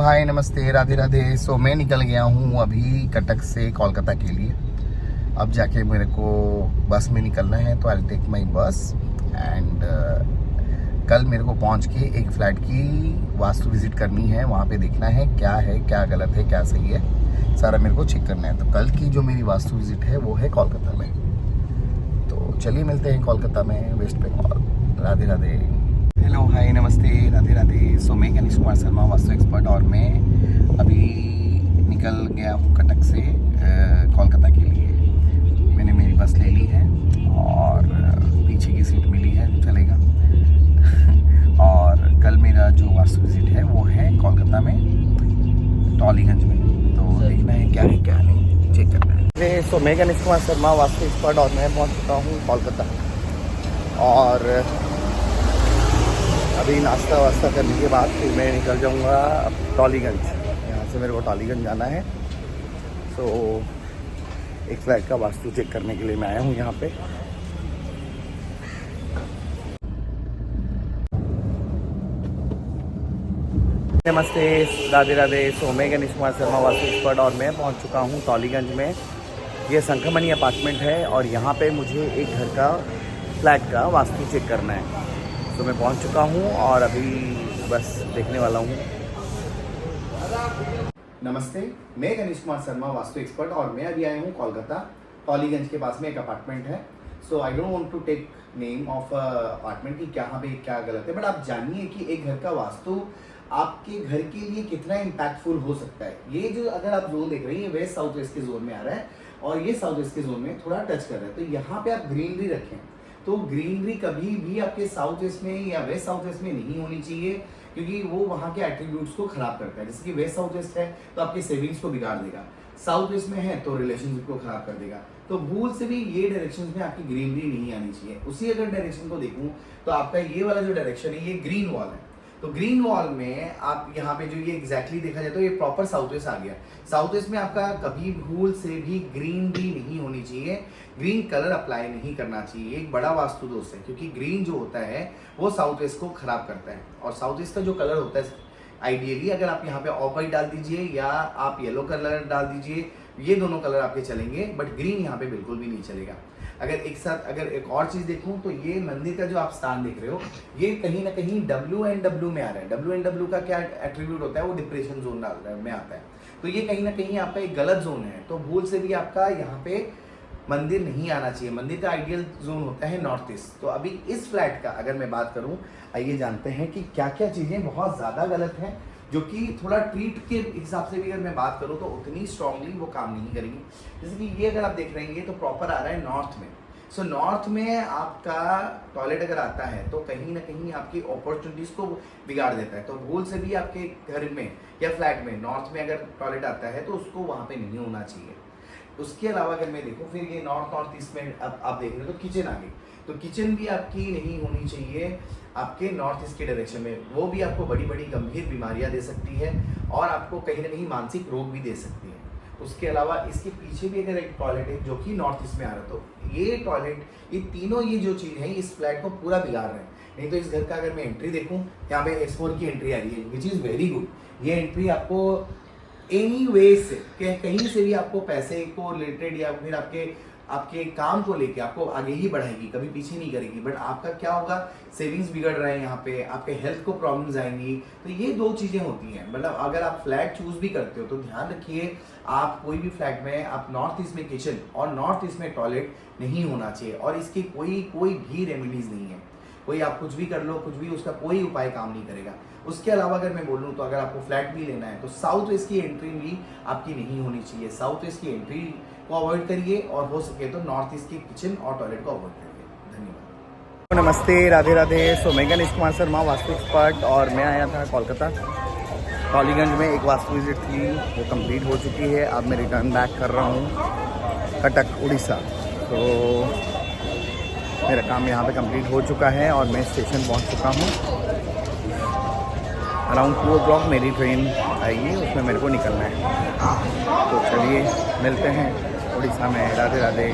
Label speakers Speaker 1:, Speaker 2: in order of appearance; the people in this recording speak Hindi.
Speaker 1: हाय नमस्ते राधे राधे। सो मैं निकल गया हूँ अभी कटक से कोलकाता के लिए। अब जाके मेरे को बस में निकलना है, तो आई टेक माई बस एंड कल मेरे को पहुँच के एक फ्लैट की वास्तु विजिट करनी है। वहाँ पे देखना है क्या गलत है, क्या सही है, सारा मेरे को चेक करना है। तो कल की जो मेरी वास्तु विजिट है वो है कोलकाता में। तो चलिए मिलते हैं कोलकाता में, वेस्ट बंगाल। राधे राधे। हेलो हाय नमस्ते राधे राधे। सो मैं गणेश कुमार शर्मा, वास्तु एक्सपर्ट, और मैं अभी निकल गया हूँ कटक से कोलकाता के लिए। मैंने मेरी बस ले ली है और पीछे की सीट मिली है, चलेगा। और कल मेरा जो वास्तु विजिट है वो है कोलकाता में, टॉलीगंज में। तो देखना है क्या नहीं, चेक करना है। सो मैं गणेश कुमार शर्मा, वास्तु एक्सपर्ट, और मैं पहुँच चुका हूँ कोलकाता। और अभी नाश्ता वास्ता करने के बाद फिर मैं निकल जाऊंगा टॉलीगंज। यहाँ से मेरे को टॉलीगंज जाना है। सो एक फ्लैट का वास्तु चेक करने के लिए मैं आया हूँ यहाँ पे। नमस्ते राधे राधे। सो मैं गणेश कुमार शर्मा, वास्तु एक्सपर्ट, और मैं पहुँच चुका हूँ टॉलीगंज में। ये संखमनी अपार्टमेंट है और यहाँ पे मुझे एक घर का फ्लैट का वास्तु चेक करना है। तो मैं पहुंच चुका हूं और अभी बस देखने वाला हूं। नमस्ते, मैं गणेश कुमार शर्मा, वास्तु एक्सपर्ट, और मैं अभी आया हूं कोलकाता। टॉलीगंज के पास में एक अपार्टमेंट है। So I don't want to take name of apartment की यहाँ पे क्या गलत है, बट आप जानिए कि एक घर का वास्तु आपके घर के लिए कितना इम्पैक्टफुल हो सकता है। ये जो अगर आप जोन देख रहे हैं, ये वेस्ट साउथ वेस्ट के जोन में आ रहा है और ये साउथ वेस्ट के जोन में थोड़ा टच कर रहा है। तो यहाँ पे आप ग्रीनरी रखें। तो ग्रीनरी कभी भी आपके साउथ वेस्ट में या वेस्ट साउथ वेस्ट में नहीं होनी चाहिए, क्योंकि वो वहाँ के एट्रीब्यूट्स को खराब करता है। जैसे कि वेस्ट साउथ वेस्ट है तो आपकी सेविंग्स को बिगाड़ देगा, साउथ वेस्ट में है तो रिलेशनशिप को खराब कर देगा। तो भूल से भी ये डायरेक्शन में आपकी ग्रीनरी नहीं आनी चाहिए। उसी अगर डायरेक्शन को देखूं तो आपका ये वाला जो डायरेक्शन है ये ग्रीन वॉल है। तो ग्रीन वॉल में आप यहाँ पे जो ये एग्जैक्टली देखा जाए तो ये प्रॉपर साउथ वेस्ट आ गया। साउथ वेस्ट में आपका कभी भूल से भी ग्रीनरी नहीं होनी चाहिए, ग्रीन कलर अप्लाई नहीं करना चाहिए। एक बड़ा वास्तु दोष है, क्योंकि ग्रीन जो होता है वो साउथ वेस्ट को खराब करता है। और साउथ वेस्ट का जो कलर होता है, आइडियली अगर आप यहाँ पे ऑफ वाइट डाल दीजिए या आप येलो कलर डाल दीजिए, ये दोनों कलर आपके चलेंगे, बट ग्रीन यहाँ पे बिल्कुल भी नहीं चलेगा। अगर एक और चीज देखूं तो ये मंदिर का जो आप स्थान देख रहे हो, ये कहीं ना कहीं WNW में आ रहा है। WNW का क्या एट्रीब्यूट होता है, वो डिप्रेशन जोन में आता है। तो ये कहीं ना कहीं आपका एक गलत जोन है। तो भूल से भी आपका यहाँ पे मंदिर नहीं आना चाहिए। मंदिर का आइडियल जोन होता है नॉर्थ ईस्ट। तो अभी इस फ्लैट का अगर मैं बात करूं, आइए जानते हैं कि क्या क्या चीजें बहुत ज्यादा गलत हैं, जो कि थोड़ा ट्रीट के हिसाब से भी अगर मैं बात करूं तो उतनी स्ट्रांगली वो काम नहीं करेंगी। जैसे कि ये अगर आप देख रहे हैं तो प्रॉपर आ रहा है नॉर्थ में। सो नॉर्थ में आपका टॉयलेट अगर आता है तो कहीं ना कहीं आपकी अपॉर्चुनिटीज को बिगाड़ देता है। तो भूल से भी आपके घर में या फ्लैट में नॉर्थ में अगर टॉयलेट आता है तो उसको वहाँ पे नहीं होना चाहिए। उसके अलावा अगर मैं देखूँ, फिर ये नॉर्थ ईस्ट में आप देख रहे हो तो किचन आ गई। तो किचन भी आपकी नहीं होनी चाहिए आपके नॉर्थ ईस्ट के डायरेक्शन में। वो भी आपको बड़ी बड़ी गंभीर बीमारियां दे सकती है और आपको कहीं ना कहीं मानसिक रोग भी दे सकती है। उसके अलावा इसके पीछे भी अगर एक टॉयलेट है जो कि नॉर्थ ईस्ट में आ रहा है, तो ये टॉयलेट, ये तीनों ये जो चीज़ है इस फ्लैट को पूरा बिगाड़ रहे हैं। नहीं तो इस घर का अगर मैं एंट्री देखूँ, यहाँ पे S4 की एंट्री आ रही है, विच इज़ वेरी गुड। ये एंट्री आपको एनी वे से कहीं से भी आपको पैसे को रिलेटेड या फिर आपके काम को लेके आपको आगे ही बढ़ाएगी, कभी पीछे नहीं करेगी। बट आपका क्या होगा, सेविंग्स बिगड़ रहे हैं, यहाँ पे आपके हेल्थ को प्रॉब्लम्स आएंगी। तो ये दो चीजें होती हैं। मतलब अगर आप फ्लैट चूज भी करते हो तो ध्यान रखिए, आप कोई भी फ्लैट में आप नॉर्थ ईस्ट में किचन और नॉर्थ ईस्ट में टॉयलेट नहीं होना चाहिए। और इसकी कोई भी रेमेडीज नहीं है। कोई आप कुछ भी कर लो, कुछ भी, उसका कोई उपाय काम नहीं करेगा। उसके अलावा अगर मैं बोलूँ तो अगर आपको फ्लैट भी लेना है तो साउथ वेस्ट की एंट्री भी आपकी नहीं होनी चाहिए। साउथ वेस्ट की एंट्री को अवॉइड करिए और हो सके तो नॉर्थ ईस्ट की किचन और टॉयलेट को अवॉइड करिए। धन्यवाद। नमस्ते राधे राधे। सो मैं गणेश कुमार शर्मा, वास्तु एक्सपर्ट, और मैं आया था कोलकाता टॉलीगंज में। एक वास्तु विजिट थी, वो कंप्लीट हो चुकी है। अब मैं रिटर्न बैक कर रहा हूँ कटक उड़ीसा। तो मेरा काम यहाँ पे कंप्लीट हो चुका है और मैं स्टेशन पहुँच चुका हूँ। अराउंड 2 o'clock मेरी ट्रेन आएगी, उसमें मेरे को निकलना है। तो चलिए मिलते हैं उड़ीसा में। राधे राधे।